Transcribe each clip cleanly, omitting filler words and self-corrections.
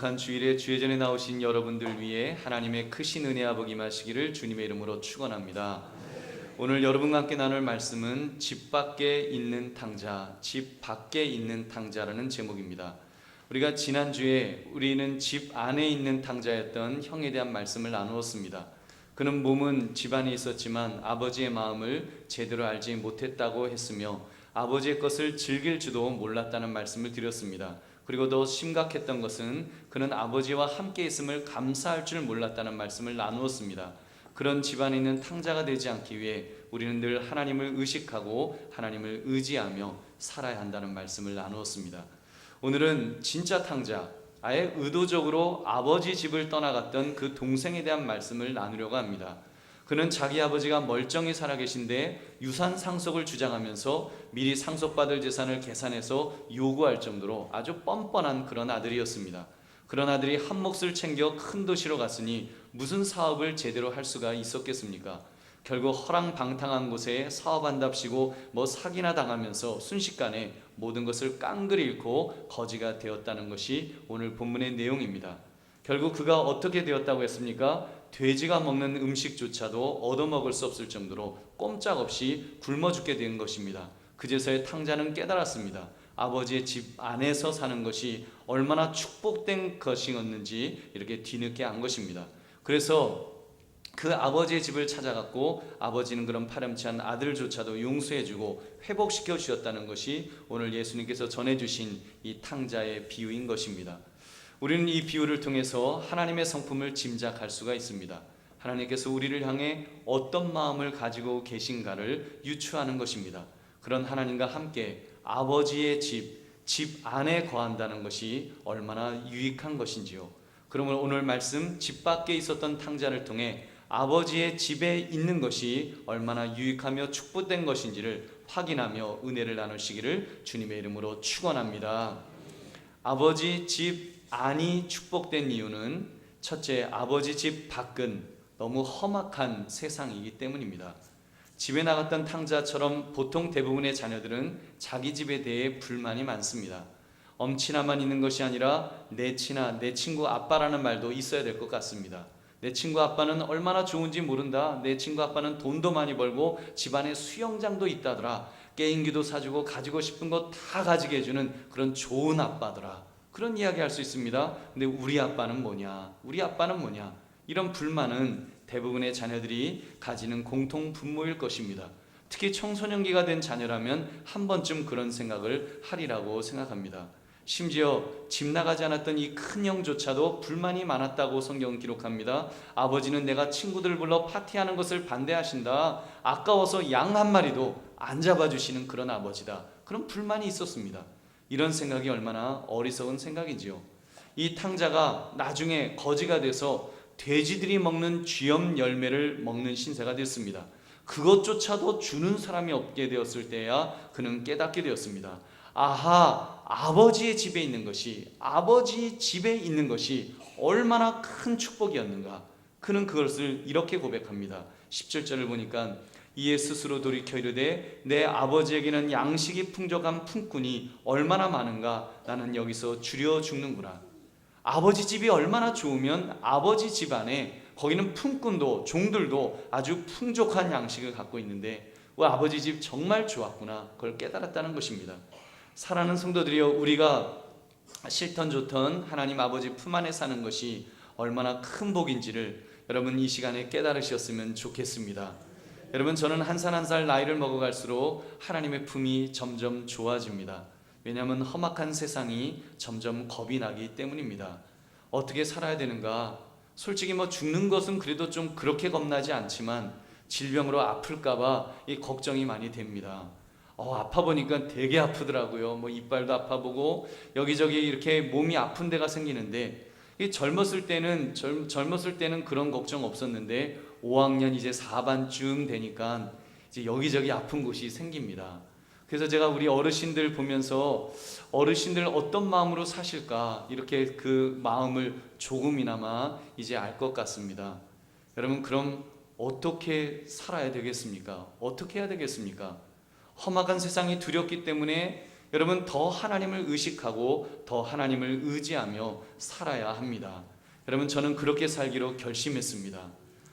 거룩한 주일에 주의전에 나오신 여러분들 위해 하나님의 크신 은혜와 복이 임하시기를 주님의 이름으로 축원합니다. 오늘 여러분과 함께 나눌 말씀은 집 밖에 있는 탕자, 집 밖에 있는 탕자라는 제목입니다. 우리가 지난주에 우리는 집 안에 있는 탕자였던 형에 대한 말씀을 나누었습니다. 그는 몸은 집안에 있었지만 아버지의 마음을 제대로 알지 못했다고 했으며 아버지의 것을 즐길 줄도 몰랐다는 말씀을 드렸습니다. 그리고 더 심각했던 것은 그는 아버지와 함께 있음을 감사할 줄 몰랐다는 말씀을 나누었습니다. 그런 집안에 있는 탕자가 되지 않기 위해 우리는 늘 하나님을 의식하고 하나님을 의지하며 살아야 한다는 말씀을 나누었습니다. 오늘은 진짜 탕자, 아예 의도적으로 아버지 집을 떠나갔던 그 동생에 대한 말씀을 나누려고 합니다. 그는 자기 아버지가 멀쩡히 살아계신데 유산 상속을 주장하면서 미리 상속받을 재산을 계산해서 요구할 정도로 아주 뻔뻔한 그런 아들이었습니다. 그런 아들이 한 몫을 챙겨 큰 도시로 갔으니 무슨 사업을 제대로 할 수가 있었겠습니까? 결국 허랑방탕한 곳에 사업한답시고 사기나 당하면서 순식간에 모든 것을 깡그리 잃고 거지가 되었다는 것이 오늘 본문의 내용입니다. 결국 그가 어떻게 되었다고 했습니까? 돼지가 먹는 음식조차도 얻어먹을 수 없을 정도로 꼼짝없이 굶어 죽게 된 것입니다. 그제서야 탕자는 깨달았습니다. 아버지의 집 안에서 사는 것이 얼마나 축복된 것이었는지 이렇게 뒤늦게 안 것입니다. 그래서 그 아버지의 집을 찾아갔고 아버지는 그런 파렴치한 아들조차도 용서해주고 회복시켜 주셨다는 것이 오늘 예수님께서 전해주신 이 탕자의 비유인 것입니다. 우리는 이 비유를 통해서 하나님의 성품을 짐작할 수가 있습니다. 하나님께서 우리를 향해 어떤 마음을 가지고 계신가를 유추하는 것입니다. 그런 하나님과 함께 아버지의 집 안에 거한다는 것이 얼마나 유익한 것인지요. 그러면 오늘 말씀 집 밖에 있었던 탕자를 통해 아버지의 집에 있는 것이 얼마나 유익하며 축복된 것인지를 확인하며 은혜를 나누시기를 주님의 이름으로 축원합니다. 아버지 집 안이 축복된 이유는 첫째, 아버지 집 밖은 너무 험악한 세상이기 때문입니다. 집에 나갔던 탕자처럼 보통 대부분의 자녀들은 자기 집에 대해 불만이 많습니다. 엄친아만 있는 것이 아니라 내 친아, 내 친구 아빠라는 말도 있어야 될 것 같습니다. 내 친구 아빠는 얼마나 좋은지 모른다. 내 친구 아빠는 돈도 많이 벌고 집안에 수영장도 있다더라. 게임기도 사주고 가지고 싶은 거 다 가지게 해주는 그런 좋은 아빠더라. 그런 이야기 할 수 있습니다. 근데 우리 아빠는 뭐냐? 우리 아빠는 뭐냐? 이런 불만은 대부분의 자녀들이 가지는 공통 분모일 것입니다. 특히 청소년기가 된 자녀라면 한 번쯤 그런 생각을 하리라고 생각합니다. 심지어 집 나가지 않았던 이 큰형조차도 불만이 많았다고 성경은 기록합니다. 아버지는 내가 친구들 불러 파티하는 것을 반대하신다. 아까워서 양 한 마리도 안 잡아주시는 그런 아버지다. 그런 불만이 있었습니다. 이런 생각이 얼마나 어리석은 생각이지요. 이 탕자가 나중에 거지가 돼서 돼지들이 먹는 쥐염 열매를 먹는 신세가 됐습니다. 그것조차도 주는 사람이 없게 되었을 때야 그는 깨닫게 되었습니다. 아하, 아버지의 집에 있는 것이, 아버지 집에 있는 것이 얼마나 큰 축복이었는가. 그는 그것을 이렇게 고백합니다. 17절을 보니까 이에 스스로 돌이켜 이르되 내 아버지에게는 양식이 풍족한 품꾼이 얼마나 많은가. 나는 여기서 주려 죽는구나. 아버지 집이 얼마나 좋으면 아버지 집안에 거기는 품꾼도 종들도 아주 풍족한 양식을 갖고 있는데 아버지 집 정말 좋았구나. 그걸 깨달았다는 것입니다. 사랑하는 성도들이여, 우리가 싫던 좋던 하나님 아버지 품 안에 사는 것이 얼마나 큰 복인지를 여러분 이 시간에 깨달으셨으면 좋겠습니다. 여러분, 저는 한 살 한 살 나이를 먹어갈수록 하나님의 품이 점점 좋아집니다. 왜냐하면 험악한 세상이 점점 겁이 나기 때문입니다. 어떻게 살아야 되는가? 솔직히 죽는 것은 그래도 좀 그렇게 겁나지 않지만 질병으로 아플까봐 이 걱정이 많이 됩니다. 아파 보니까 되게 아프더라고요. 이빨도 아파 보고 여기저기 이렇게 몸이 아픈 데가 생기는데, 젊었을 때는 그런 걱정 없었는데 5학년 이제 4반쯤 되니까 이제 여기저기 아픈 곳이 생깁니다. 그래서 제가 우리 어르신들 보면서 어르신들 어떤 마음으로 사실까 이렇게 그 마음을 조금이나마 이제 알 것 같습니다. 여러분, 그럼 어떻게 살아야 되겠습니까? 어떻게 해야 되겠습니까? 험악한 세상이 두렵기 때문에 여러분 더 하나님을 의식하고 더 하나님을 의지하며 살아야 합니다. 여러분 저는 그렇게 살기로 결심했습니다.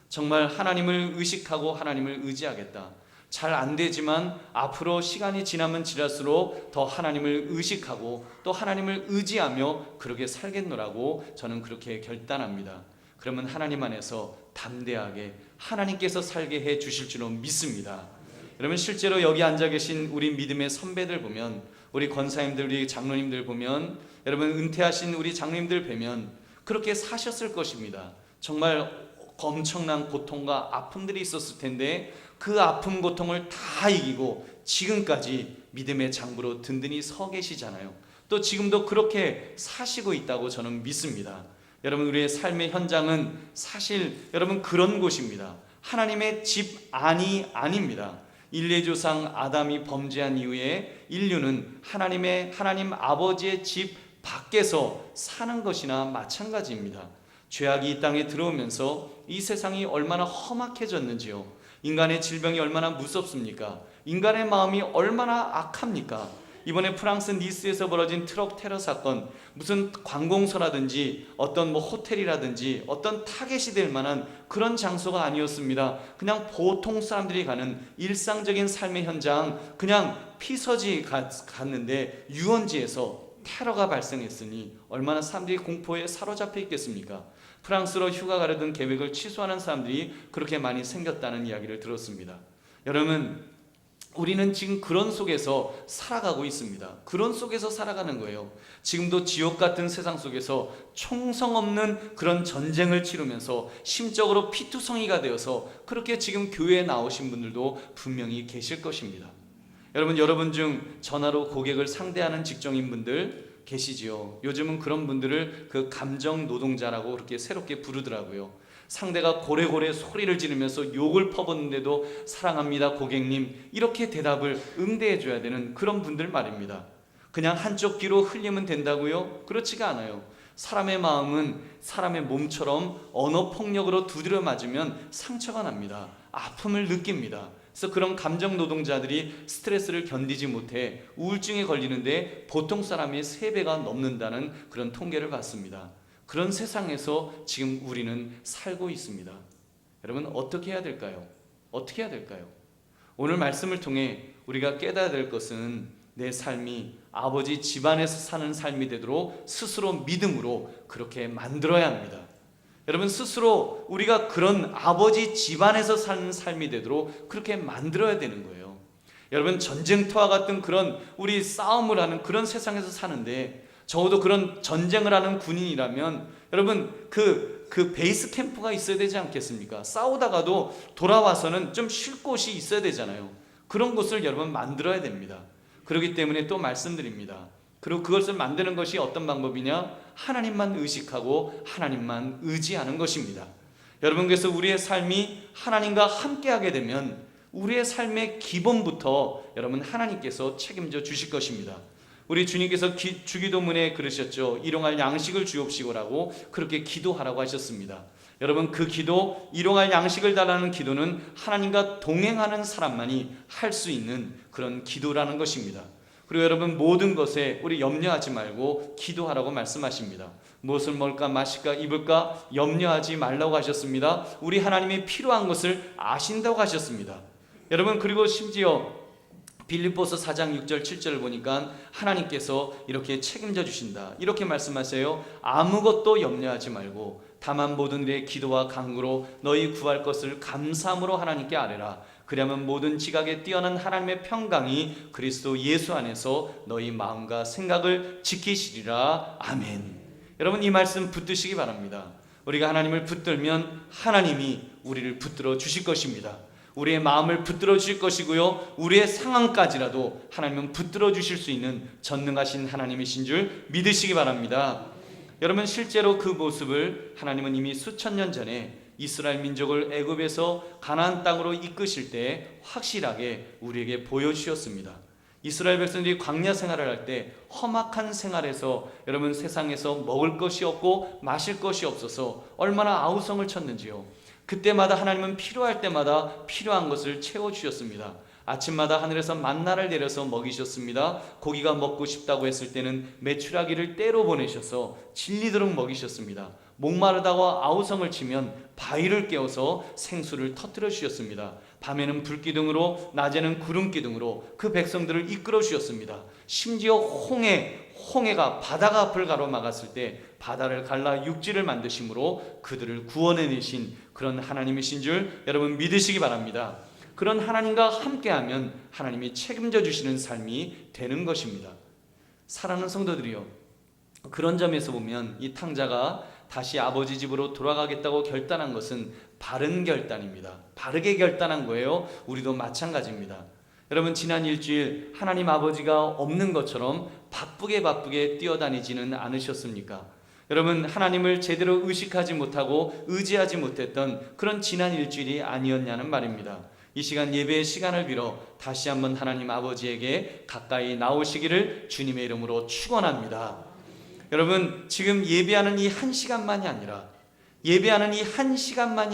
정말 하나님을 의식하고 하나님을 의지하겠다. 잘 안 되지만 앞으로 시간이 지나면 지날수록 더 하나님을 의식하고 또 하나님을 의지하며 그렇게 살겠노라고 저는 그렇게 결단합니다. 그러면 하나님 안에서 담대하게 하나님께서 살게 해 주실 줄로 믿습니다. 여러분 실제로 여기 앉아 계신 우리 믿음의 선배들 보면, 우리 권사님들, 우리 장로님들 보면, 여러분 은퇴하신 우리 장로님들 뵈면 그렇게 사셨을 것입니다. 정말 엄청난 고통과 아픔들이 있었을 텐데 그 아픔 고통을 다 이기고 지금까지 믿음의 장부로 든든히 서 계시잖아요. 또 지금도 그렇게 사시고 있다고 저는 믿습니다. 여러분 우리의 삶의 현장은 사실 여러분 그런 곳입니다. 하나님의 집 안이 아닙니다. 일례조상 아담이 범죄한 이후에 인류는 하나님 아버지의 집 밖에서 사는 것이나 마찬가지입니다. 죄악이 이 땅에 들어오면서 이 세상이 얼마나 험악해졌는지요. 인간의 질병이 얼마나 무섭습니까? 인간의 마음이 얼마나 악합니까? 이번에 프랑스 니스에서 벌어진 트럭 테러 사건, 무슨 관공서라든지 어떤 호텔이라든지 어떤 타겟이 될 만한 그런 장소가 아니었습니다. 그냥 보통 사람들이 가는 일상적인 삶의 현장, 그냥 피서지 갔는데 유원지에서 테러가 발생했으니 얼마나 사람들이 공포에 사로잡혀 있겠습니까? 프랑스로 휴가 가려던 계획을 취소하는 사람들이 그렇게 많이 생겼다는 이야기를 들었습니다. 여러분 우리는 지금 그런 속에서 살아가고 있습니다. 그런 속에서 살아가는 거예요. 지금도 지옥 같은 세상 속에서 총성 없는 그런 전쟁을 치르면서 심적으로 피투성이가 되어서 그렇게 지금 교회에 나오신 분들도 분명히 계실 것입니다. 여러분 중 전화로 고객을 상대하는 직종인분들 계시지요. 요즘은 그런 분들을 그 감정 노동자라고 그렇게 새롭게 부르더라고요. 상대가 고래고래 소리를 지르면서 욕을 퍼붓는데도 사랑합니다 고객님 이렇게 대답을 응대해 줘야 되는 그런 분들 말입니다. 그냥 한쪽 귀로 흘리면 된다고요? 그렇지가 않아요. 사람의 마음은 사람의 몸처럼 언어폭력으로 두드려 맞으면 상처가 납니다. 아픔을 느낍니다. 그래서 그런 감정 노동자들이 스트레스를 견디지 못해 우울증에 걸리는데 보통 사람의 3배가 넘는다는 그런 통계를 봤습니다. 그런 세상에서 지금 우리는 살고 있습니다. 여러분 어떻게 해야 될까요? 어떻게 해야 될까요? 오늘 말씀을 통해 우리가 깨달아야 될 것은 내 삶이 아버지 집안에서 사는 삶이 되도록 스스로 믿음으로 그렇게 만들어야 합니다. 여러분 스스로 우리가 그런 아버지 집안에서 사는 삶이 되도록 그렇게 만들어야 되는 거예요. 여러분 전쟁터와 같은 그런 우리 싸움을 하는 그런 세상에서 사는데 적어도 그런 전쟁을 하는 군인이라면 여러분 그 베이스 캠프가 있어야 되지 않겠습니까? 싸우다가도 돌아와서는 좀 쉴 곳이 있어야 되잖아요. 그런 곳을 여러분 만들어야 됩니다. 그렇기 때문에 또 말씀드립니다. 그리고 그것을 만드는 것이 어떤 방법이냐? 하나님만 의식하고 하나님만 의지하는 것입니다. 여러분 그래서 우리의 삶이 하나님과 함께하게 되면 우리의 삶의 기본부터 여러분 하나님께서 책임져 주실 것입니다. 우리 주님께서 주기도문에 그러셨죠. 일용할 양식을 주옵시고라고 그렇게 기도하라고 하셨습니다. 여러분 그 기도, 일용할 양식을 달라는 기도는 하나님과 동행하는 사람만이 할 수 있는 그런 기도라는 것입니다. 그리고 여러분 모든 것에 우리 염려하지 말고 기도하라고 말씀하십니다. 무엇을 먹을까 마실까 입을까 염려하지 말라고 하셨습니다. 우리 하나님이 필요한 것을 아신다고 하셨습니다. 여러분 그리고 심지어 빌립보서 4장 6절 7절을 보니까 하나님께서 이렇게 책임져 주신다. 이렇게 말씀하세요. 아무것도 염려하지 말고 다만 모든 일에 기도와 간구로 너희 구할 것을 감사함으로 하나님께 아뢰라. 그러면 모든 지각에 뛰어난 하나님의 평강이 그리스도 예수 안에서 너희 마음과 생각을 지키시리라. 아멘. 여러분 이 말씀 붙드시기 바랍니다. 우리가 하나님을 붙들면 하나님이 우리를 붙들어 주실 것입니다. 우리의 마음을 붙들어 주실 것이고요. 우리의 상황까지라도 하나님은 붙들어 주실 수 있는 전능하신 하나님이신 줄 믿으시기 바랍니다. 여러분 실제로 그 모습을 하나님은 이미 수천 년 전에 이스라엘 민족을 애굽에서 가나안 땅으로 이끄실 때 확실하게 우리에게 보여주셨습니다. 이스라엘 백성들이 광야 생활을 할 때 험악한 생활에서 여러분 세상에서 먹을 것이 없고 마실 것이 없어서 얼마나 아우성을 쳤는지요. 그때마다 하나님은 필요할 때마다 필요한 것을 채워주셨습니다. 아침마다 하늘에서 만나를 내려서 먹이셨습니다. 고기가 먹고 싶다고 했을 때는 메추라기를 떼로 보내셔서 질리도록 먹이셨습니다. 목마르다고 아우성을 치면 바위를 깨워서 생수를 터뜨려 주셨습니다. 밤에는 불기둥으로 낮에는 구름기둥으로 그 백성들을 이끌어 주셨습니다. 심지어 홍해가 바다가 앞을 가로막았을 때 바다를 갈라 육지를 만드심으로 그들을 구원해내신 그런 하나님이신 줄 여러분 믿으시기 바랍니다. 그런 하나님과 함께하면 하나님이 책임져 주시는 삶이 되는 것입니다. 사랑하는 성도들이요, 그런 점에서 보면 이 탕자가 다시 아버지 집으로 돌아가겠다고 결단한 것은 바른 결단입니다. 바르게 결단한 거예요. 우리도 마찬가지입니다. 여러분, 지난 일주일 하나님 아버지가 없는 것처럼 바쁘게 뛰어다니지는 않으셨습니까? 여러분, 하나님을 제대로 의식하지 못하고 의지하지 못했던 그런 지난 일주일이 아니었냐는 말입니다. 이 시간 예배의 시간을 빌어 다시 한번 하나님 아버지에게 가까이 나오시기를 주님의 이름으로 축원합니다. 여러분, 지금 예배하는 이 한 시간만이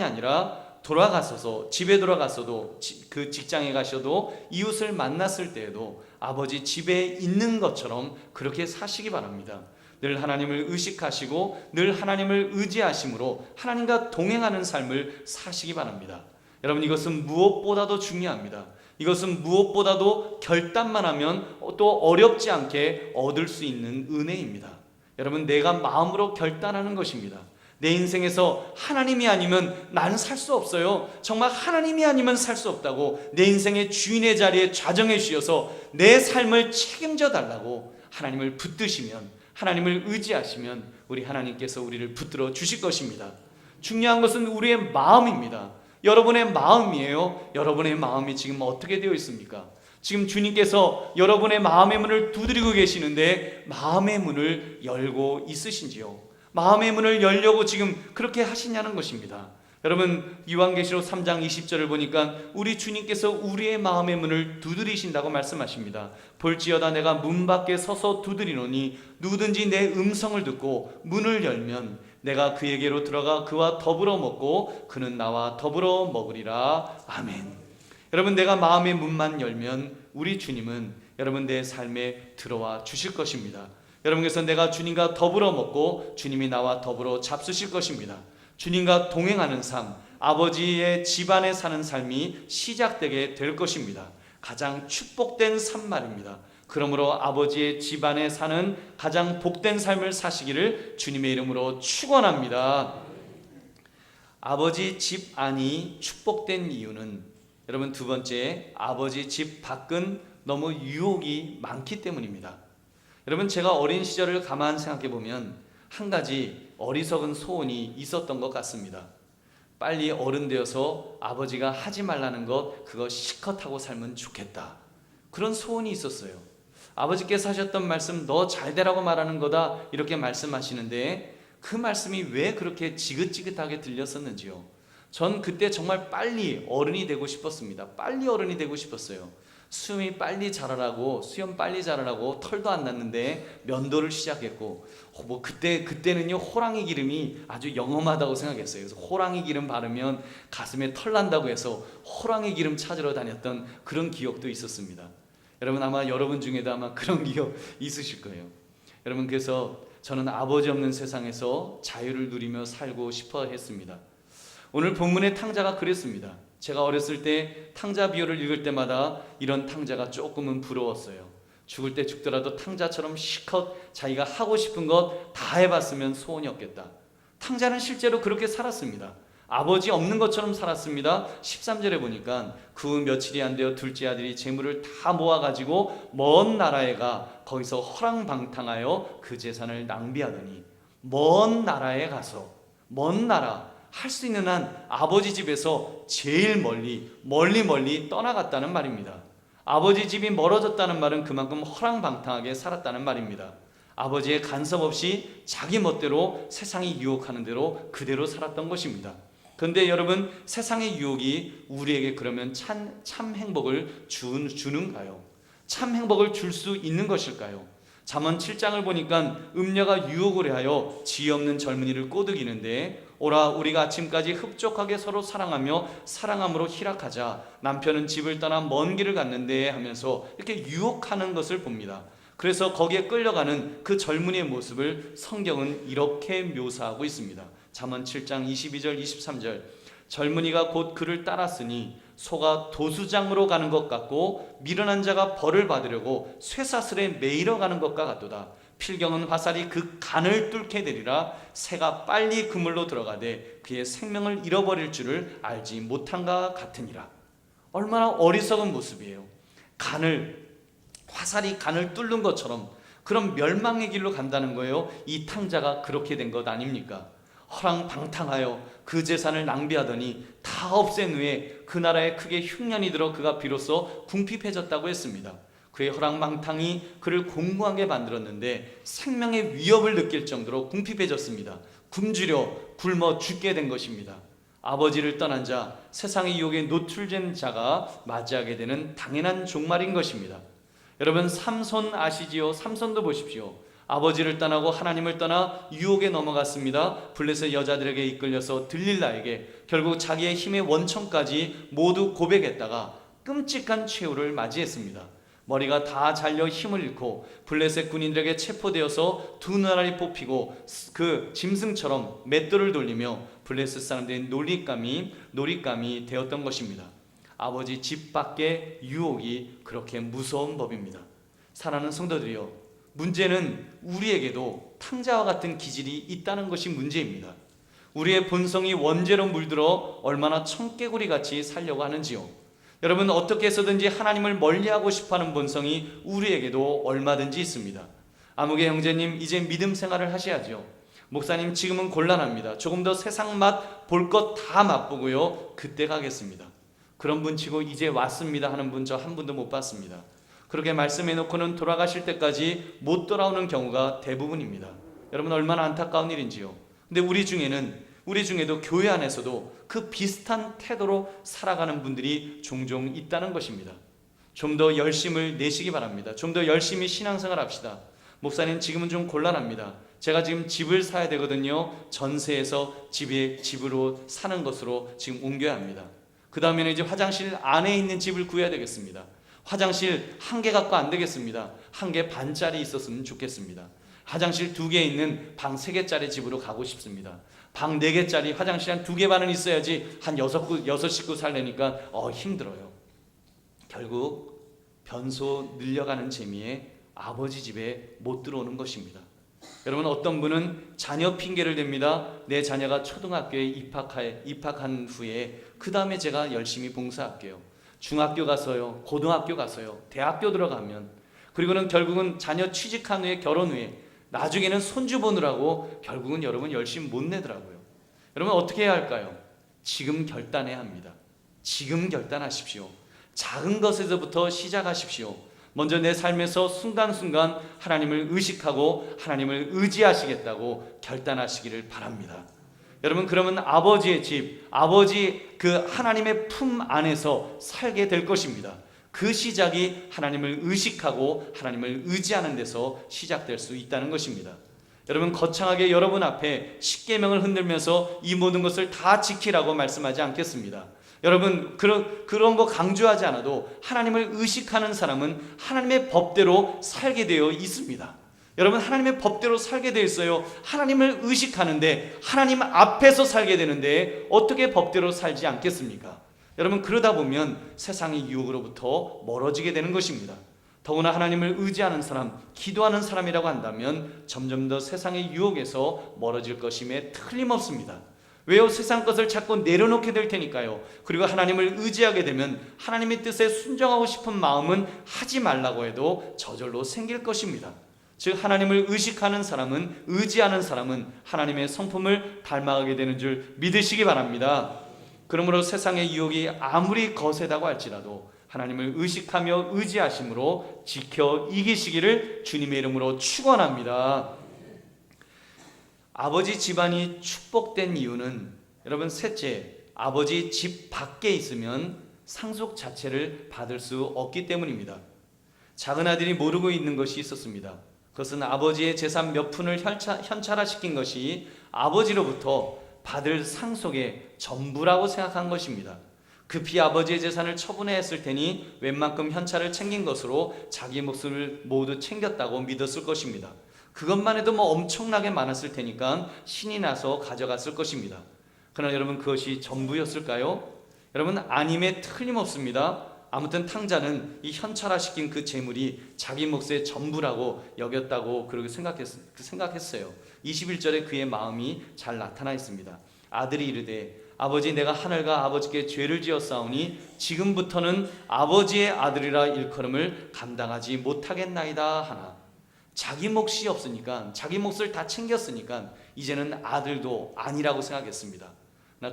아니라 돌아가서서 집에 돌아가서도 그 직장에 가셔도 이웃을 만났을 때에도 아버지 집에 있는 것처럼 그렇게 사시기 바랍니다. 늘 하나님을 의식하시고 늘 하나님을 의지하심으로 하나님과 동행하는 삶을 사시기 바랍니다. 여러분, 이것은 무엇보다도 중요합니다. 이것은 무엇보다도 결단만 하면 또 어렵지 않게 얻을 수 있는 은혜입니다. 여러분, 내가 마음으로 결단하는 것입니다. 내 인생에서 하나님이 아니면 나는 살 수 없어요. 정말 하나님이 아니면 살 수 없다고 내 인생의 주인의 자리에 좌정해 주셔서 내 삶을 책임져 달라고 하나님을 붙드시면, 하나님을 의지하시면 우리 하나님께서 우리를 붙들어 주실 것입니다. 중요한 것은 우리의 마음입니다. 여러분의 마음이에요. 여러분의 마음이 지금 어떻게 되어 있습니까? 지금 주님께서 여러분의 마음의 문을 두드리고 계시는데 마음의 문을 열고 있으신지요? 마음의 문을 열려고 지금 그렇게 하시냐는 것입니다. 여러분, 요한계시록 3장 20절을 보니까 우리 주님께서 우리의 마음의 문을 두드리신다고 말씀하십니다. 볼지어다 내가 문 밖에 서서 두드리노니 누구든지 내 음성을 듣고 문을 열면 내가 그에게로 들어가 그와 더불어 먹고 그는 나와 더불어 먹으리라. 아멘. 여러분, 내가 마음의 문만 열면 우리 주님은 여러분 내 삶에 들어와 주실 것입니다. 여러분께서 내가 주님과 더불어 먹고 주님이 나와 더불어 잡수실 것입니다. 주님과 동행하는 삶, 아버지의 집안에 사는 삶이 시작되게 될 것입니다. 가장 축복된 삶 말입니다. 그러므로 아버지의 집안에 사는 가장 복된 삶을 사시기를 주님의 이름으로 축원합니다. 아버지 집 안이 축복된 이유는 여러분, 두 번째, 아버지 집 밖은 너무 유혹이 많기 때문입니다. 여러분, 제가 어린 시절을 가만 생각해 보면 한 가지 어리석은 소원이 있었던 것 같습니다. 빨리 어른 되어서 아버지가 하지 말라는 것 그거 실컷 하고 살면 좋겠다, 그런 소원이 있었어요. 아버지께서 하셨던 말씀, 너 잘되라고 말하는 거다 이렇게 말씀하시는데 그 말씀이 왜 그렇게 지긋지긋하게 들렸었는지요. 전 그때 정말 빨리 어른이 되고 싶었습니다. 빨리 어른이 되고 싶었어요. 수염 빨리 자라라고 털도 안 났는데 면도를 시작했고, 그때는요 호랑이 기름이 아주 영험하다고 생각했어요. 그래서 호랑이 기름 바르면 가슴에 털 난다고 해서 호랑이 기름 찾으러 다녔던 그런 기억도 있었습니다. 여러분, 아마 여러분 중에도 아마 그런 기억 있으실 거예요. 여러분, 그래서 저는 아버지 없는 세상에서 자유를 누리며 살고 싶어 했습니다. 오늘 본문의 탕자가 그랬습니다. 제가 어렸을 때 탕자 비유를 읽을 때마다 이런 탕자가 조금은 부러웠어요. 죽을 때 죽더라도 탕자처럼 실컷 자기가 하고 싶은 것 다 해봤으면 소원이 없겠다. 탕자는 실제로 그렇게 살았습니다. 아버지 없는 것처럼 살았습니다. 13절에 보니까 그 며칠이 안 되어 둘째 아들이 재물을 다 모아가지고 먼 나라에 가 거기서 허랑방탕하여 그 재산을 낭비하더니, 먼 나라에 가서, 먼 나라, 할 수 있는 한 아버지 집에서 제일 멀리 떠나갔다는 말입니다. 아버지 집이 멀어졌다는 말은 그만큼 허랑방탕하게 살았다는 말입니다. 아버지의 간섭 없이 자기 멋대로 세상이 유혹하는 대로 그대로 살았던 것입니다. 그런데 여러분, 세상의 유혹이 우리에게 그러면 참 행복을 주는가요? 참 행복을 줄 수 있는 것일까요? 잠언 7장을 보니까 음녀가 유혹을 하여 지혜 없는 젊은이를 꼬드기는데, 오라 우리가 아침까지 흡족하게 서로 사랑하며 사랑함으로 희락하자. 남편은 집을 떠나 먼 길을 갔는데 하면서 이렇게 유혹하는 것을 봅니다. 그래서 거기에 끌려가는 그 젊은이의 모습을 성경은 이렇게 묘사하고 있습니다. 잠언 7장 22절 23절. 젊은이가 곧 그를 따랐으니 소가 도수장으로 가는 것 같고 미련한 자가 벌을 받으려고 쇠사슬에 매이러 가는 것과 같도다. 필경은 화살이 그 간을 뚫게 되리라. 새가 빨리 그물로 들어가되 그의 생명을 잃어버릴 줄을 알지 못한가 같으니라. 얼마나 어리석은 모습이에요. 화살이 간을 뚫는 것처럼 그런 멸망의 길로 간다는 거예요. 이 탕자가 그렇게 된 것 아닙니까? 허랑방탕하여 그 재산을 낭비하더니 다 없앤 후에 그 나라에 크게 흉년이 들어 그가 비로소 궁핍해졌다고 했습니다. 그의 허랑방탕이 그를 공고하게 만들었는데 생명의 위협을 느낄 정도로 궁핍해졌습니다. 굶주려 굶어 죽게 된 것입니다. 아버지를 떠난 자, 세상의 유혹에 노출된 자가 맞이하게 되는 당연한 종말인 것입니다. 여러분, 삼손 아시지요? 삼손도 보십시오. 아버지를 떠나고 하나님을 떠나 유혹에 넘어갔습니다. 블레셋 여자들에게 이끌려서 들릴라에게 결국 자기의 힘의 원천까지 모두 고백했다가 끔찍한 최후를 맞이했습니다. 머리가 다 잘려 힘을 잃고 블레셋 군인들에게 체포되어서 두 눈알이 뽑히고 그 짐승처럼 맷돌을 돌리며 블레셋 사람들의 놀잇감이 되었던 것입니다. 아버지 집 밖의 유혹이 그렇게 무서운 법입니다. 사랑하는 성도들이여, 문제는 우리에게도 탕자와 같은 기질이 있다는 것이 문제입니다. 우리의 본성이 원죄로 물들어 얼마나 청개구리같이 살려고 하는지요. 여러분, 어떻게 해서든지 하나님을 멀리하고 싶어하는 본성이 우리에게도 얼마든지 있습니다. 아무개 형제님, 이제 믿음 생활을 하셔야죠. 목사님, 지금은 곤란합니다. 조금 더 세상 맛 볼 것 다 맛보고요, 그때 가겠습니다. 그런 분 치고 이제 왔습니다 하는 분 저 한 분도 못 봤습니다. 그렇게 말씀해 놓고는 돌아가실 때까지 못 돌아오는 경우가 대부분입니다. 여러분, 얼마나 안타까운 일인지요. 근데 우리 중에도 교회 안에서도 그 비슷한 태도로 살아가는 분들이 종종 있다는 것입니다. 좀 더 열심을 내시기 바랍니다. 좀 더 열심히 신앙생활 합시다. 목사님, 지금은 좀 곤란합니다. 제가 지금 집을 사야 되거든요. 전세에서 집으로 사는 것으로 지금 옮겨야 합니다. 그 다음에는 이제 화장실 안에 있는 집을 구해야 되겠습니다. 화장실 1개 갖고 안 되겠습니다. 1개 반짜리 있었으면 좋겠습니다. 화장실 2개 있는 방 3개짜리 집으로 가고 싶습니다. 방 4개짜리 화장실 한 2개 반은 있어야지 한 6식구 살려니까 힘들어요. 결국 변소 늘려가는 재미에 아버지 집에 못 들어오는 것입니다. 여러분, 어떤 분은 자녀 핑계를 댑니다. 내 자녀가 초등학교에 입학한 후에 그 다음에 제가 열심히 봉사할게요. 중학교 가서요, 고등학교 가서요, 대학교 들어가면, 그리고는 결국은 자녀 취직한 후에 결혼 후에 나중에는 손주 보느라고 결국은 여러분 열심히 못 내더라고요. 여러분, 어떻게 해야 할까요? 지금 결단해야 합니다. 지금 결단하십시오. 작은 것에서부터 시작하십시오. 먼저 내 삶에서 순간순간 하나님을 의식하고 하나님을 의지하시겠다고 결단하시기를 바랍니다. 여러분, 그러면 아버지의 집, 아버지 그 하나님의 품 안에서 살게 될 것입니다. 그 시작이 하나님을 의식하고 하나님을 의지하는 데서 시작될 수 있다는 것입니다. 여러분, 거창하게 여러분 앞에 십계명을 흔들면서 이 모든 것을 다 지키라고 말씀하지 않겠습니다. 여러분, 그런 거 강조하지 않아도 하나님을 의식하는 사람은 하나님의 법대로 살게 되어 있습니다. 여러분, 하나님의 법대로 살게 되어 있어요. 하나님을 의식하는데 하나님 앞에서 살게 되는데 어떻게 법대로 살지 않겠습니까? 여러분, 그러다 보면 세상의 유혹으로부터 멀어지게 되는 것입니다. 더구나 하나님을 의지하는 사람, 기도하는 사람이라고 한다면 점점 더 세상의 유혹에서 멀어질 것임에 틀림없습니다. 왜요? 세상 것을 자꾸 내려놓게 될 테니까요. 그리고 하나님을 의지하게 되면 하나님의 뜻에 순종하고 싶은 마음은 하지 말라고 해도 저절로 생길 것입니다. 즉, 하나님을 의식하는 사람은, 의지하는 사람은 하나님의 성품을 닮아가게 되는 줄 믿으시기 바랍니다. 그러므로 세상의 유혹이 아무리 거세다고 할지라도 하나님을 의식하며 의지하심으로 지켜 이기시기를 주님의 이름으로 축원합니다. 아버지 집안이 축복된 이유는, 여러분, 셋째, 아버지 집 밖에 있으면 상속 자체를 받을 수 없기 때문입니다. 작은 아들이 모르고 있는 것이 있었습니다. 그것은 아버지의 재산 몇 푼을 현찰화시킨 것이 아버지로부터 받을 상속의 전부라고 생각한 것입니다. 급히 아버지의 재산을 처분했을 테니 웬만큼 현찰을 챙긴 것으로 자기 몫을 모두 챙겼다고 믿었을 것입니다. 그것만 해도 엄청나게 많았을 테니까 신이 나서 가져갔을 것입니다. 그러나 여러분, 그것이 전부였을까요? 여러분, 아님에 틀림없습니다. 아무튼 탕자는 이 현찰화시킨 그 재물이 자기 몫의 전부라고 여겼다고 그렇게 생각했어요. 21절에 그의 마음이 잘 나타나 있습니다. 아들이 이르되 아버지, 내가 하늘과 아버지께 죄를 지었사오니 지금부터는 아버지의 아들이라 일컬음을 감당하지 못하겠나이다 하나. 자기 몫이 없으니까, 자기 몫을 다 챙겼으니까 이제는 아들도 아니라고 생각했습니다.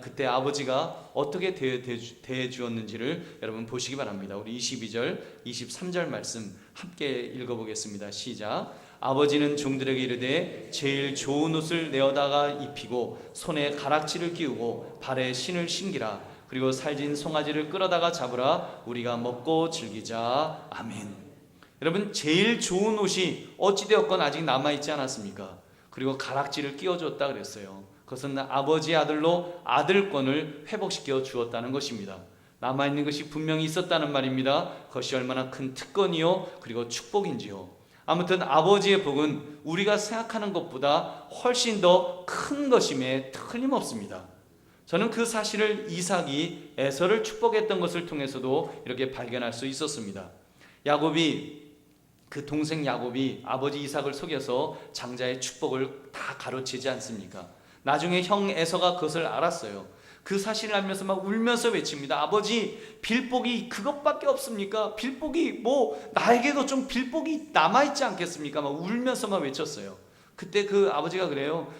그때 아버지가 어떻게 대해 주었는지를 여러분 보시기 바랍니다. 우리 22절, 23절 말씀 함께 읽어보겠습니다. 시작. 아버지는 종들에게 이르되 제일 좋은 옷을 내어다가 입히고 손에 가락지를 끼우고 발에 신을 신기라. 그리고 살진 송아지를 끌어다가 잡으라. 우리가 먹고 즐기자. 아멘. 여러분, 제일 좋은 옷이 어찌되었건 아직 남아있지 않았습니까? 그리고 가락지를 끼워줬다 그랬어요. 그것은 아버지의 아들로 아들권을 회복시켜 주었다는 것입니다. 남아있는 것이 분명히 있었다는 말입니다. 그것이 얼마나 큰 특권이요 그리고 축복인지요. 아무튼 아버지의 복은 우리가 생각하는 것보다 훨씬 더 큰 것임에 틀림없습니다. 저는 그 사실을 이삭이 에서를 축복했던 것을 통해서도 이렇게 발견할 수 있었습니다. 그 동생 야곱이 아버지 이삭을 속여서 장자의 축복을 다 가로채지 않습니까? 나중에 형 에서가 그것을 알았어요. 그 사실을 알면서 막 울면서 외칩니다. 아버지, 빌복이 그것밖에 없습니까? 빌복이 나에게도 좀 빌복이 남아있지 않겠습니까? 막 울면서 막 외쳤어요. 그때 그 아버지가 그래요.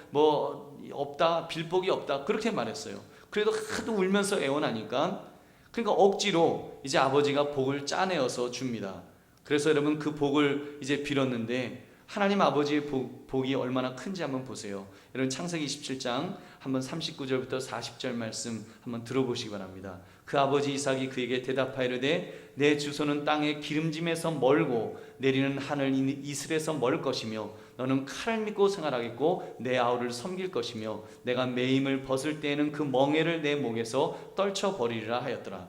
없다, 빌복이 없다, 그렇게 말했어요. 그래도 하도 울면서 애원하니까, 그러니까 억지로 이제 아버지가 복을 짜내어서 줍니다. 그래서 여러분, 그 복을 이제 빌었는데 하나님 아버지의 복이 얼마나 큰지 한번 보세요. 여러분, 창세기 27장 한번 39절부터 40절 말씀 한번 들어보시기 바랍니다. 그 아버지 이삭이 그에게 대답하이르되 내 주소는 땅의 기름짐에서 멀고 내리는 하늘 이슬에서 멀 것이며 너는 칼을 믿고 생활하겠고 내 아우를 섬길 것이며 내가 매임을 벗을 때에는 그 멍에를 내 목에서 떨쳐버리리라 하였더라.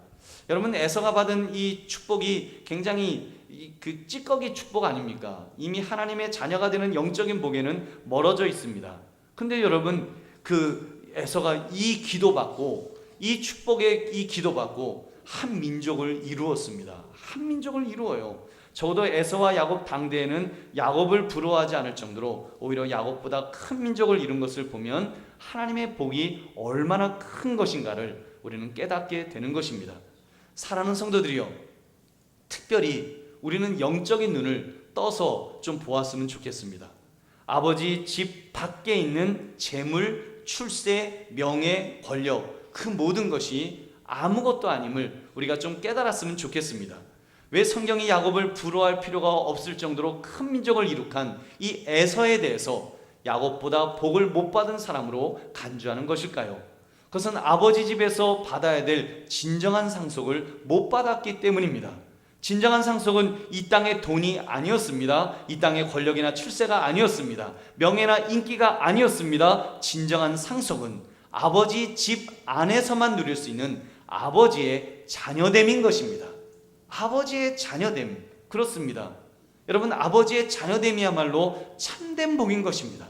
여러분, 에서가 받은 이 축복이 굉장히 그 찌꺼기 축복 아닙니까? 이미 하나님의 자녀가 되는 영적인 복에는 멀어져 있습니다. 근데 여러분, 그 에서가 이 기도받고 이 축복에 이 기도받고 한 민족을 이루었습니다. 한 민족을 이루어요. 적어도 에서와 야곱 당대에는 야곱을 부러워하지 않을 정도로 오히려 야곱보다 큰 민족을 이룬 것을 보면 하나님의 복이 얼마나 큰 것인가를 우리는 깨닫게 되는 것입니다. 사랑하는 성도들이여, 특별히 우리는 영적인 눈을 떠서 좀 보았으면 좋겠습니다. 아버지 집 밖에 있는 재물, 출세, 명예, 권력, 그 모든 것이 아무것도 아님을 우리가 좀 깨달았으면 좋겠습니다. 왜 성경이 야곱을 부러워할 필요가 없을 정도로 큰 민족을 이룩한 이 에서에 대해서 야곱보다 복을 못 받은 사람으로 간주하는 것일까요? 그것은 아버지 집에서 받아야 될 진정한 상속을 못 받았기 때문입니다. 진정한 상속은 이 땅의 돈이 아니었습니다. 이 땅의 권력이나 출세가 아니었습니다. 명예나 인기가 아니었습니다. 진정한 상속은 아버지 집 안에서만 누릴 수 있는 아버지의 자녀됨인 것입니다. 아버지의 자녀됨, 그렇습니다. 여러분, 아버지의 자녀됨이야말로 참된 복인 것입니다.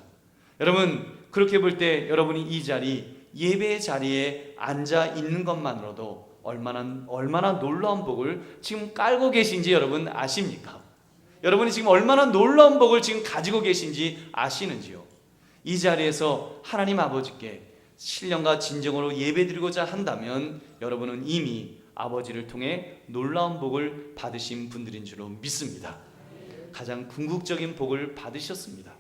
여러분, 그렇게 볼 때 여러분이 이 자리, 예배의 자리에 앉아 있는 것만으로도 얼마나 놀라운 복을 지금 깔고 계신지 여러분 아십니까? 여러분이 지금 얼마나 놀라운 복을 지금 가지고 계신지 아시는지요? 이 자리에서 하나님 아버지께 신령과 진정으로 예배드리고자 한다면 여러분은 이미 아버지를 통해 놀라운 복을 받으신 분들인 줄로 믿습니다. 가장 궁극적인 복을 받으셨습니다.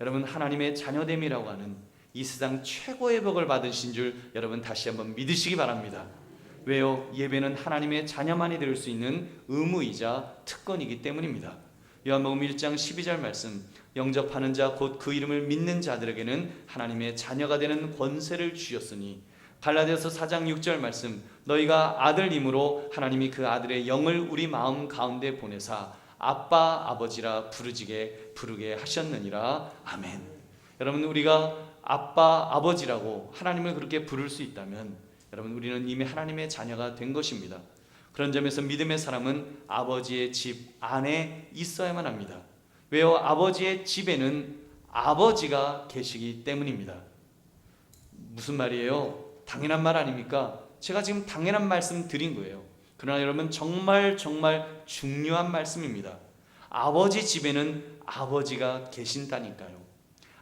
여러분, 하나님의 자녀됨이라고 하는 이 세상 최고의 복을 받으신 줄 여러분 다시 한번 믿으시기 바랍니다. 왜요? 예배는 하나님의 자녀만이 될 수 있는 의무이자 특권이기 때문입니다. 요한복음 1장 12절 말씀, 영접하는 자 곧 그 이름을 믿는 자들에게는 하나님의 자녀가 되는 권세를 주셨으니, 갈라디아서 4장 6절 말씀, 너희가 아들임으로 하나님이 그 아들의 영을 우리 마음 가운데 보내사 아빠 아버지라 부르게 하셨느니라. 아멘. 여러분, 우리가 아빠 아버지라고 하나님을 그렇게 부를 수 있다면 여러분, 우리는 이미 하나님의 자녀가 된 것입니다. 그런 점에서 믿음의 사람은 아버지의 집 안에 있어야만 합니다. 왜요? 아버지의 집에는 아버지가 계시기 때문입니다. 무슨 말이에요? 당연한 말 아닙니까? 제가 지금 당연한 말씀 드린 거예요. 그러나 여러분, 정말 중요한 말씀입니다. 아버지 집에는 아버지가 계신다니까요.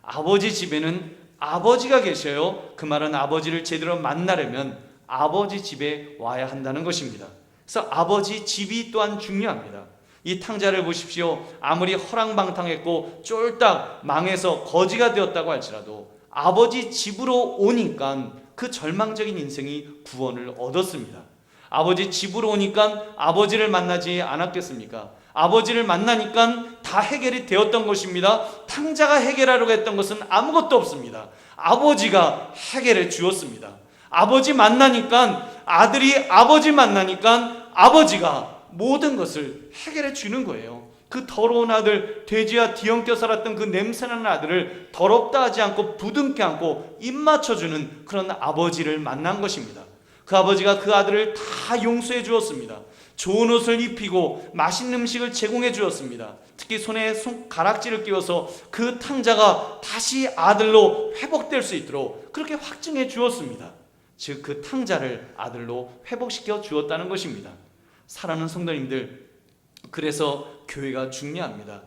아버지 집에는 아버지가 계셔요. 그 말은 아버지를 제대로 만나려면 아버지 집에 와야 한다는 것입니다. 그래서 아버지 집이 또한 중요합니다. 이 탕자를 보십시오. 아무리 허랑방탕했고 쫄딱 망해서 거지가 되었다고 할지라도 아버지 집으로 오니까 그 절망적인 인생이 구원을 얻었습니다. 아버지 집으로 오니까 아버지를 만나지 않았겠습니까? 아버지를 만나니까 다 해결이 되었던 것입니다. 탕자가 해결하려고 했던 것은 아무것도 없습니다. 아버지가 해결해 주었습니다. 아버지 만나니까, 아들이 아버지 만나니까 아버지가 모든 것을 해결해 주는 거예요. 그 더러운 아들, 돼지와 뒤엉켜 살았던 그 냄새나는 아들을 더럽다 하지 않고 부둥켜 안고 입 맞춰주는 그런 아버지를 만난 것입니다. 그 아버지가 그 아들을 다 용서해 주었습니다. 좋은 옷을 입히고 맛있는 음식을 제공해 주었습니다. 특히 손에 손가락질을 끼워서 그 탕자가 다시 아들로 회복될 수 있도록 그렇게 확증해 주었습니다. 즉, 그 탕자를 아들로 회복시켜 주었다는 것입니다. 사랑하는 성도님들, 그래서 교회가 중요합니다.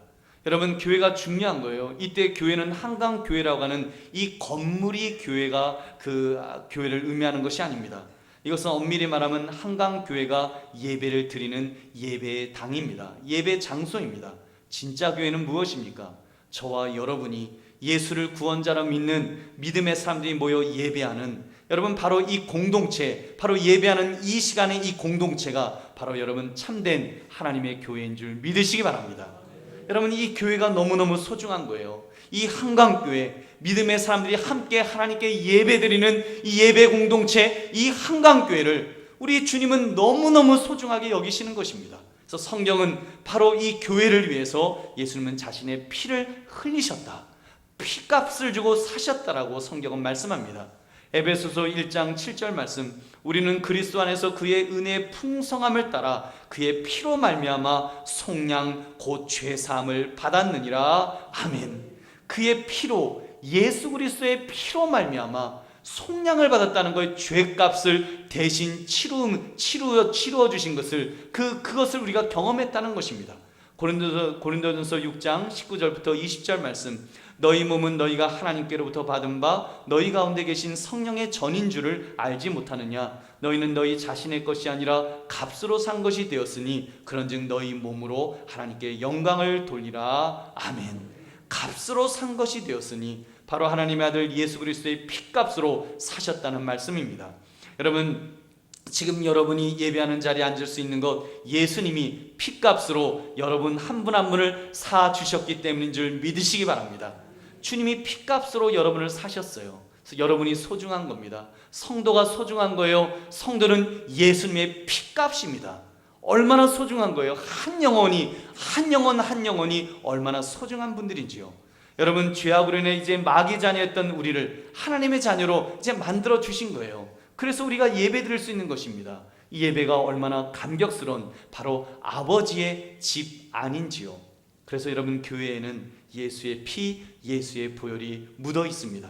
여러분, 교회가 중요한 거예요. 이때 교회는 한강교회라고 하는 이 건물이 교회가 그 교회를 의미하는 것이 아닙니다. 이것은 엄밀히 말하면 한강교회가 예배를 드리는 예배의 당입니다. 예배 장소입니다. 진짜 교회는 무엇입니까? 저와 여러분이 예수를 구원자로 믿는 믿음의 사람들이 모여 예배하는, 여러분, 바로 이 공동체, 바로 예배하는 이 시간의 이 공동체가 바로 여러분 참된 하나님의 교회인 줄 믿으시기 바랍니다. 여러분, 이 교회가 너무너무 소중한 거예요. 이 한강교회, 믿음의 사람들이 함께 하나님께 예배드리는 이 예배 공동체, 이 한강교회를 우리 주님은 너무너무 소중하게 여기시는 것입니다. 그래서 성경은 바로 이 교회를 위해서 예수님은 자신의 피를 흘리셨다, 피값을 주고 사셨다라고 성경은 말씀합니다. 에베소서 1장 7절 말씀, 우리는 그리스도 안에서 그의 은혜의 풍성함을 따라 그의 피로 말미암아 속량 곧 죄사함을 받았느니라. 아멘. 그의 피로, 예수 그리스도의 피로 말미암아 속량을 받았다는 거예요. 죄값을 대신 치루어 주신 것을, 그것을 우리가 경험했다는 것입니다. 고린도전서 6장 19절부터 20절 말씀, 너희 몸은 너희가 하나님께로부터 받은 바 너희 가운데 계신 성령의 전인 줄을 알지 못하느냐? 너희는 너희 자신의 것이 아니라 값으로 산 것이 되었으니 그런즉 너희 몸으로 하나님께 영광을 돌리라. 아멘. 값으로 산 것이 되었으니 바로 하나님의 아들 예수 그리스도의 피값으로 사셨다는 말씀입니다. 여러분, 지금 여러분이 예배하는 자리에 앉을 수 있는 것, 예수님이 피값으로 여러분 한 분 한 분을 사주셨기 때문인 줄 믿으시기 바랍니다. 주님이 피값으로 여러분을 사셨어요. 그래서 여러분이 소중한 겁니다. 성도가 소중한 거예요. 성도는 예수님의 피값입니다. 얼마나 소중한 거예요. 한 영혼이 얼마나 소중한 분들인지요. 여러분, 죄악으로 인해 이제 마귀 자녀였던 우리를 하나님의 자녀로 이제 만들어 주신 거예요. 그래서 우리가 예배 드릴 수 있는 것입니다. 이 예배가 얼마나 감격스러운 바로 아버지의 집 안인지요. 그래서 여러분, 교회에는 예수의 피, 예수의 보혈이 묻어 있습니다.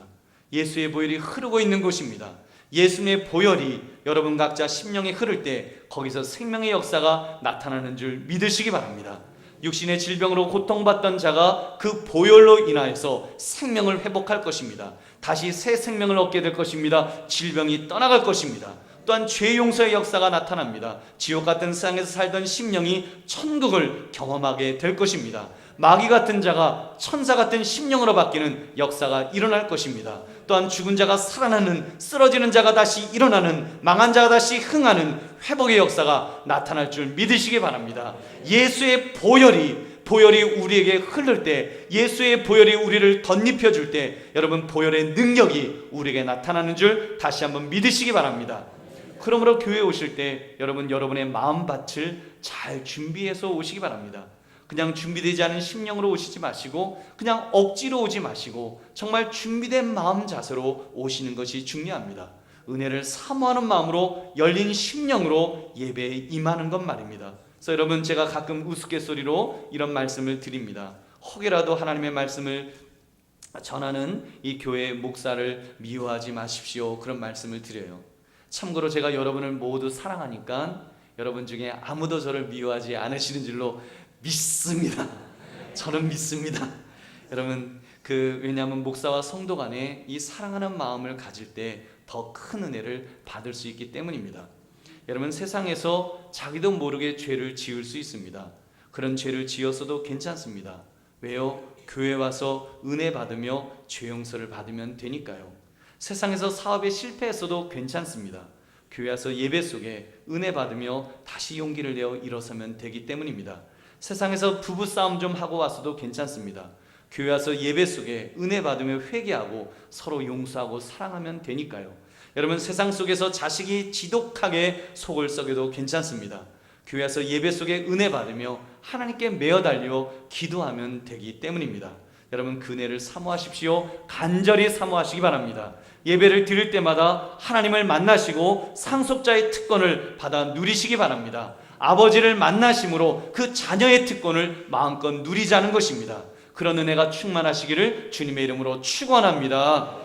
예수의 보혈이 흐르고 있는 곳입니다. 예수님의 보혈이 여러분 각자 심령에 흐를 때 거기서 생명의 역사가 나타나는 줄 믿으시기 바랍니다. 육신의 질병으로 고통받던 자가 그 보혈로 인하여서 생명을 회복할 것입니다. 다시 새 생명을 얻게 될 것입니다. 질병이 떠나갈 것입니다. 또한 죄 용서의 역사가 나타납니다. 지옥 같은 세상에서 살던 심령이 천국을 경험하게 될 것입니다. 마귀 같은 자가 천사 같은 심령으로 바뀌는 역사가 일어날 것입니다. 또한 죽은 자가 살아나는, 쓰러지는 자가 다시 일어나는, 망한 자가 다시 흥하는 회복의 역사가 나타날 줄 믿으시기 바랍니다. 예수의 보혈이 우리에게 흐를 때, 예수의 보혈이 우리를 덧입혀 줄 때 여러분, 보혈의 능력이 우리에게 나타나는 줄 다시 한번 믿으시기 바랍니다. 그러므로 교회에 오실 때 여러분, 여러분의 마음밭을 잘 준비해서 오시기 바랍니다. 그냥 준비되지 않은 심령으로 오시지 마시고 그냥 억지로 오지 마시고 정말 준비된 마음 자세로 오시는 것이 중요합니다. 은혜를 사모하는 마음으로 열린 심령으로 예배에 임하는 것 말입니다. 그래서 여러분, 제가 가끔 우스갯소리로 이런 말씀을 드립니다. 혹여라도 하나님의 말씀을 전하는 이 교회 목사를 미워하지 마십시오, 그런 말씀을 드려요. 참고로 제가 여러분을 모두 사랑하니까 여러분 중에 아무도 저를 미워하지 않으시는 줄로 믿습니다. 저는 믿습니다. 여러분, 왜냐하면 목사와 성도 간에 이 사랑하는 마음을 가질 때 더 큰 은혜를 받을 수 있기 때문입니다. 여러분, 세상에서 자기도 모르게 죄를 지을 수 있습니다. 그런 죄를 지었어도 괜찮습니다. 왜요? 교회 와서 은혜 받으며 죄 용서를 받으면 되니까요. 세상에서 사업에 실패했어도 괜찮습니다. 교회 와서 예배 속에 은혜 받으며 다시 용기를 내어 일어서면 되기 때문입니다. 세상에서 부부싸움 좀 하고 왔어도 괜찮습니다. 교회 와서 예배 속에 은혜 받으며 회개하고 서로 용서하고 사랑하면 되니까요. 여러분, 세상 속에서 자식이 지독하게 속을 썩여도 괜찮습니다. 교회 와서 예배 속에 은혜 받으며 하나님께 매어 달려 기도하면 되기 때문입니다. 여러분, 그 은혜를 사모하십시오. 간절히 사모하시기 바랍니다. 예배를 드릴 때마다 하나님을 만나시고 상속자의 특권을 받아 누리시기 바랍니다. 아버지를 만나심으로 그 자녀의 특권을 마음껏 누리자는 것입니다. 그런 은혜가 충만하시기를 주님의 이름으로 축원합니다.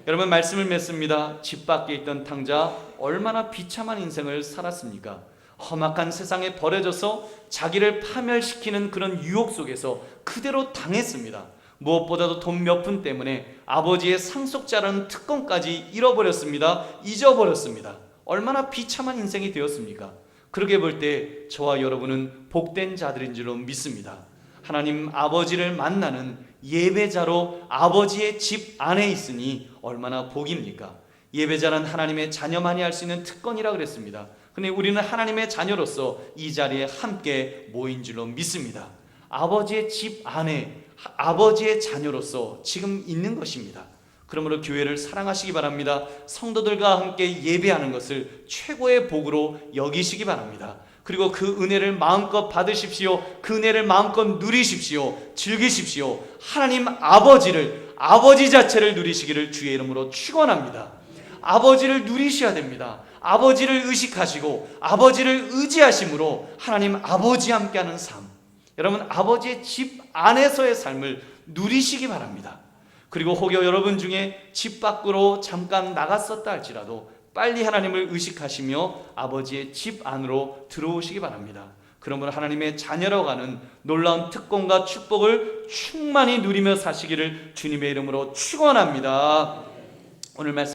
여러분, 말씀을 맺습니다. 집 밖에 있던 탕자, 얼마나 비참한 인생을 살았습니까? 험악한 세상에 버려져서 자기를 파멸시키는 그런 유혹 속에서 그대로 당했습니다. 무엇보다도 돈 몇 푼 때문에 아버지의 상속자라는 특권까지 잃어버렸습니다. 잊어버렸습니다. 얼마나 비참한 인생이 되었습니까? 그렇게 볼 때 저와 여러분은 복된 자들인 줄로 믿습니다. 하나님 아버지를 만나는 예배자로 아버지의 집 안에 있으니 얼마나 복입니까? 예배자는 하나님의 자녀만이 할 수 있는 특권이라 그랬습니다. 근데 우리는 하나님의 자녀로서 이 자리에 함께 모인 줄로 믿습니다. 아버지의 집 안에 아버지의 자녀로서 지금 있는 것입니다. 그러므로 교회를 사랑하시기 바랍니다. 성도들과 함께 예배하는 것을 최고의 복으로 여기시기 바랍니다. 그리고 그 은혜를 마음껏 받으십시오. 그 은혜를 마음껏 누리십시오. 즐기십시오. 하나님 아버지 자체를 누리시기를 주의 이름으로 축원합니다. 아버지를 누리셔야 됩니다. 아버지를 의식하시고 아버지를 의지하심으로 하나님 아버지와 함께하는 삶, 여러분 아버지의 집 안에서의 삶을 누리시기 바랍니다. 그리고 혹여 여러분 중에 집 밖으로 잠깐 나갔었다 할지라도 빨리 하나님을 의식하시며 아버지의 집 안으로 들어오시기 바랍니다. 그러므로 하나님의 자녀라고 하는 놀라운 특권과 축복을 충만히 누리며 사시기를 주님의 이름으로 축원합니다. 오늘 말씀